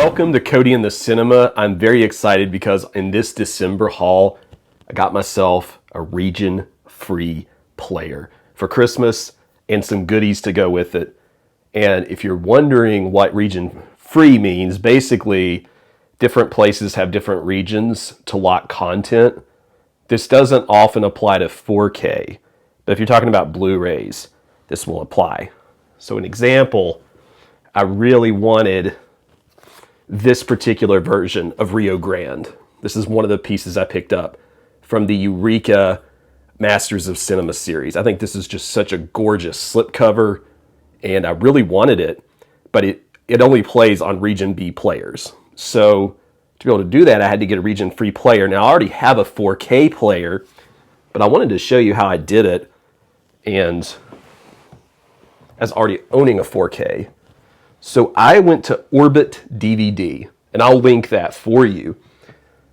Welcome to Cody in the Cinema. I'm very excited because in this December haul, I got myself a region-free player for Christmas and some goodies to go with it. And if you're wondering what region-free means, basically different places have different regions to lock content. This doesn't often apply to 4K, but if you're talking about Blu-rays, this will apply. So an example, I really wanted this particular version of Rio Grande. This is one of the pieces I picked up from the Eureka Masters of Cinema series. I think this is just such a gorgeous slipcover, and I really wanted it, but it only plays on Region B players. So to be able to do that, I had to get a region-free player. Now, I already have a 4K player, but I wanted to show you how I did it, and as already owning a 4K. So I went to Orbit DVD, and I'll link that for you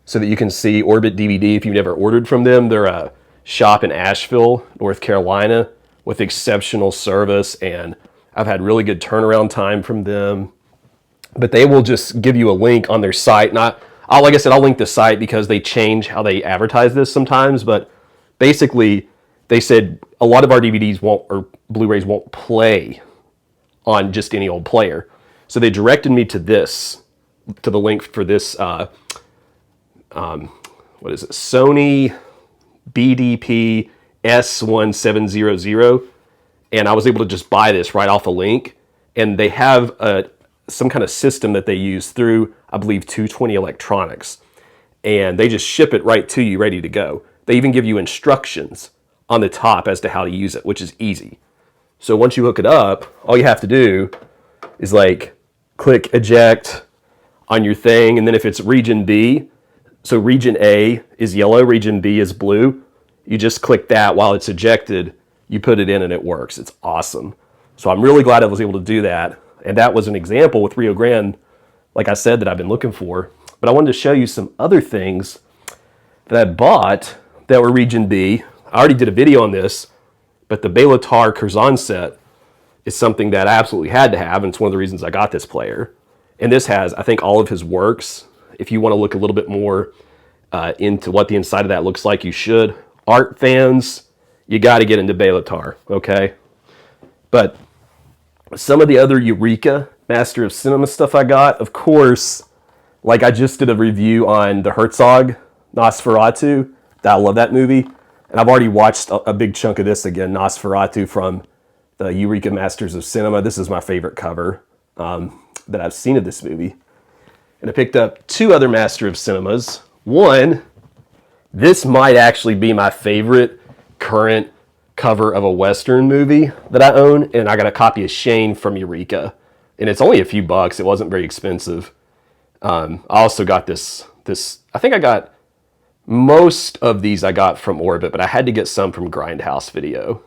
so that you can see Orbit DVD if you've never ordered from them. They're a shop in Asheville, North Carolina, with exceptional service, and I've had really good turnaround time from them. But they will just give you a link on their site. Like I said, I'll link the site because they change how they advertise this sometimes, but basically they said a lot of our DVDs won't, or Blu-rays won't play on just any old player. So they directed me to the link for this, what is it? Sony BDP S1700. And I was able to just buy this right off a link. And they have some kind of system that they use through, I believe, 220 Electronics. And they just ship it right to you, ready to go. They even give you instructions on the top as to how to use it, which is easy. So once you hook it up, all you have to do is click eject on your thing. And then if it's region B, so region A is yellow, region B is blue, you just click that while it's ejected, you put it in and it works. It's awesome. So I'm really glad I was able to do that. And that was an example with Rio Grande, like I said, that I've been looking for. But I wanted to show you some other things that I bought that were region B. I already did a video on this, but the Belatar Curzon set is something that I absolutely had to have, and it's one of the reasons I got this player. And this has, I think, all of his works. If you want to look a little bit more into what the inside of that looks like, you should. Art fans, you got to get into Belatar, okay? But some of the other Eureka Master of Cinema stuff I got, of course, like I just did a review on the Herzog Nosferatu. I love that movie. And I've already watched a big chunk of this again, Nosferatu from the Eureka Masters of Cinema. This is my favorite cover that I've seen of this movie. And I picked up two other Master of Cinemas. One, this might actually be my favorite current cover of a Western movie that I own. And I got a copy of Shane from Eureka. And it's only a few bucks. It wasn't very expensive. I also got this, I think I got most of these I got from Orbit, but I had to get some from Grindhouse Video.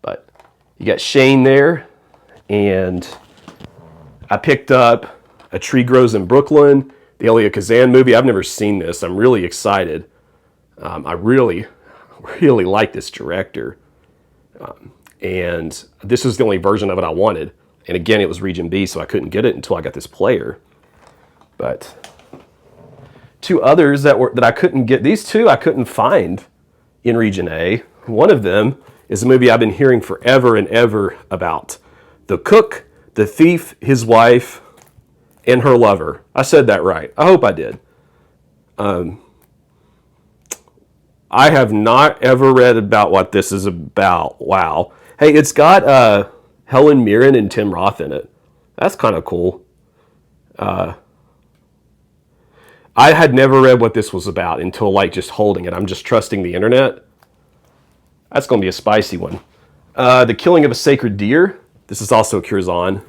But you got Shane there, and I picked up A Tree Grows in Brooklyn, the Elia Kazan movie. I've never seen this. I'm really excited. I really, really like this director. And this is the only version of it I wanted. And again, it was Region B, so I couldn't get it until I got this player. But two others that I couldn't get. These two I couldn't find in Region A. One of them is a movie I've been hearing forever and ever about. The Cook, the Thief, His Wife, and Her Lover. I said that right. I hope I did. I have not ever read about what this is about. Wow. Hey, it's got Helen Mirren and Tim Roth in it. That's kind of cool. I had never read what this was about until just holding it. I'm just trusting the internet. That's going to be a spicy one. The Killing of a Sacred Deer. This is also Curzon.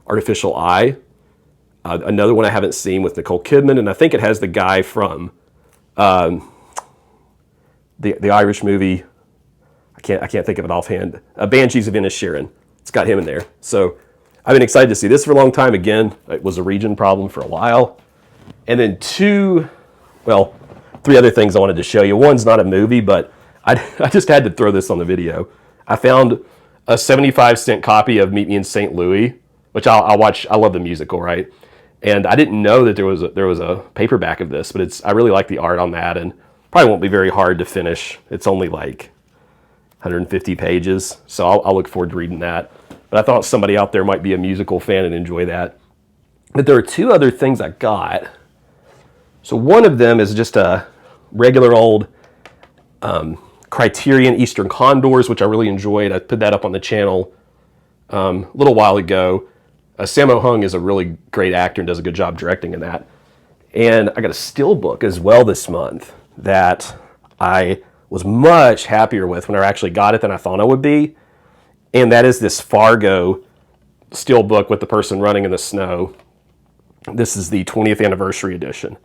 Artificial Eye. Another one I haven't seen with Nicole Kidman, and I think it has the guy from the Irish movie. I can't think of it offhand. Banshees of Inisherin. It's got him in there. So I've been excited to see this for a long time. Again, it was a region problem for a while. And then three other things I wanted to show you. One's not a movie, but I just had to throw this on the video. I found a 75-cent copy of Meet Me in St. Louis, which I'll watch. I love the musical, right? And I didn't know that there was a paperback of this, but I really like the art on that, and probably won't be very hard to finish. It's only like 150 pages, so I'll look forward to reading that. But I thought somebody out there might be a musical fan and enjoy that. But there are two other things I got. So one of them is just a regular old Criterion Eastern Condors, which I really enjoyed. I put that up on the channel a little while ago. Sammo Hung is a really great actor and does a good job directing in that. And I got a steelbook as well this month that I was much happier with when I actually got it than I thought I would be. And that is this Fargo steelbook with the person running in the snow. This is the 20th anniversary edition.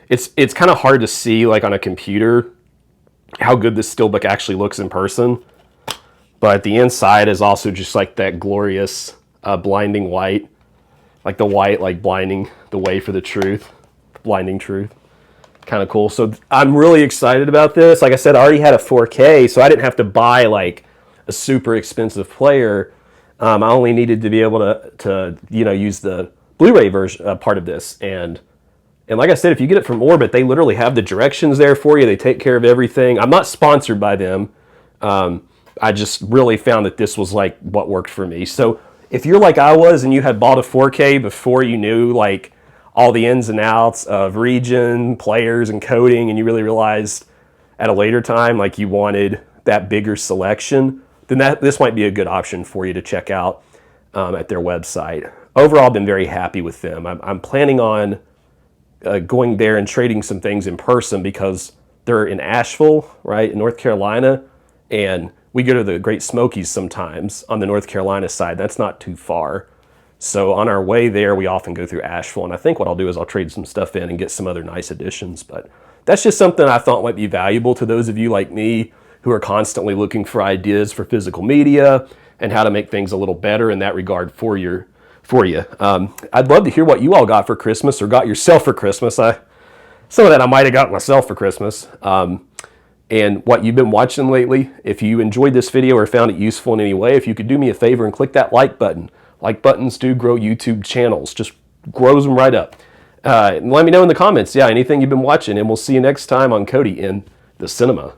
It's kind of hard to see, like on a computer, how good this steelbook actually looks in person. But the inside is also just like that glorious blinding white. Like the white, like blinding the way for the truth. Blinding truth. Kind of cool. So I'm really excited about this. Like I said, I already had a 4K, so I didn't have to buy like a super expensive player. I only needed to be able to use the Blu-ray version part of this. And like I said, if you get it from Orbit, they literally have the directions there for you. They take care of everything. I'm not sponsored by them. I just really found that this was like what worked for me. So if you're like I was and you had bought a 4K before you knew like all the ins and outs of region, players, and coding, and you really realized at a later time like you wanted that bigger selection, then this might be a good option for you to check out at their website. Overall, I've been very happy with them. I'm planning on going there and trading some things in person because they're in Asheville, right, in North Carolina, and we go to the Great Smokies sometimes on the North Carolina side. That's not too far. So on our way there, we often go through Asheville, and I think what I'll do is I'll trade some stuff in and get some other nice additions. But that's just something I thought might be valuable to those of you like me who are constantly looking for ideas for physical media and how to make things a little better in that regard for you. I'd love to hear what you all got for Christmas or got yourself for Christmas. Some of that I might have got myself for Christmas. And what you've been watching lately. If you enjoyed this video or found it useful in any way, if you could do me a favor and click that like button. Like buttons do grow YouTube channels. Just grows them right up. And let me know in the comments, anything you've been watching. And we'll see you next time on Cody in the Cinema.